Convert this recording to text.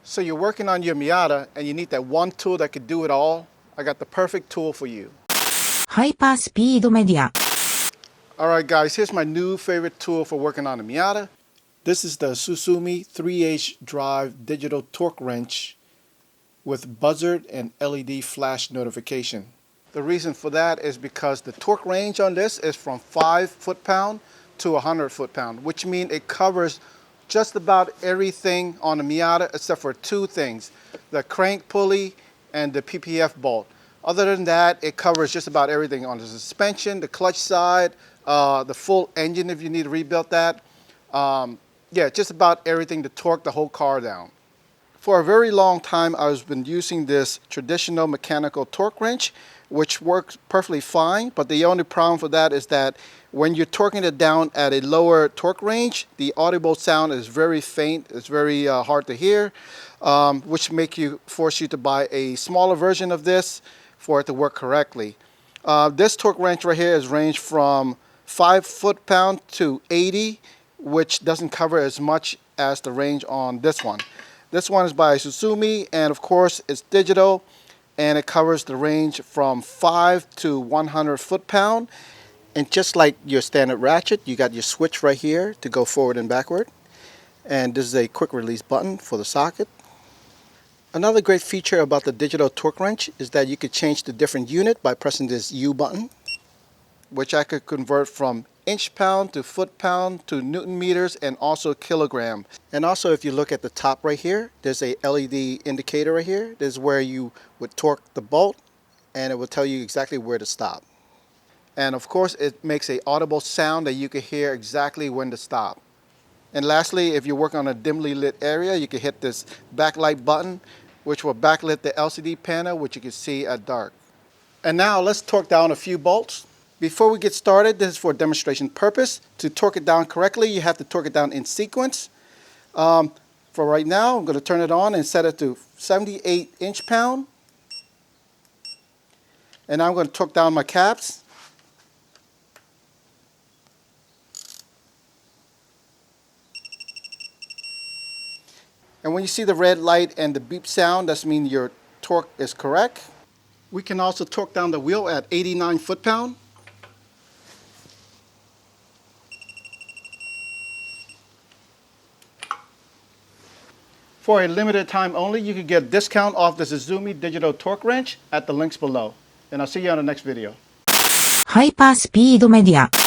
So you're working on your Miata and you need that one tool that could do it all? I got the perfect tool for you. ハイパースピードメディア。 Alright guys, here's my new favorite tool for working on the Miata. This is the Suzume 3H drive digital torque wrench with buzzard and LED flash notification. The reason for that is because the torque range on this is from 5 foot-pound to 100 foot-pound, which means it covers just about everything on the Miata except for two things, the crank pulley and the PPF bolt. Other than that, it covers just about everything on the suspension, the clutch side, the full engine if you need to rebuild that. Yeah, just about everything to torque the whole car down. For a very long time, I've been using this traditional mechanical torque wrench, which works perfectly fine, but the only problem for that is that when you're torquing it down at a lower torque range, the audible sound is very faint, it's very hard to hear, which force you to buy a smaller version of this for it to work correctly. This torque wrench right here is ranged from 5 foot-pound to 80, which doesn't cover as much as the range on this one. This one is by Suzume, and of course it's digital, and it covers the range from 5 to 100 foot-pound. And just like your standard ratchet, you got your switch right here to go forward and backward. And this is a quick release button for the socket. Another great feature about the digital torque wrench is that you could change the different unit by pressing this U button, which I could convert from inch-pound to foot-pound to Newton meters and also kilogram. And also if you look at the top right here, there's a LED indicator right here. This is where you would torque the bolt and it will tell you exactly where to stop. And of course it makes an audible sound that you can hear exactly when to stop. And lastly, if you work on a dimly lit area, you can hit this backlight button, which will backlit the LCD panel, which you can see at dark. And now let's torque down a few bolts. Before we get started, this is for demonstration purpose. To torque it down correctly, you have to torque it down in sequence. For right now, I'm going to turn it on and set it to 78 inch-pound. And now I'm going to torque down my caps. And when you see the red light and the beep sound, that means your torque is correct. We can also torque down the wheel at 89 foot-pound. For a limited time only, you can get a discount off the Suzume Digital Torque Wrench at the links below. And I'll see you on the next video. ハイパースピードメディア。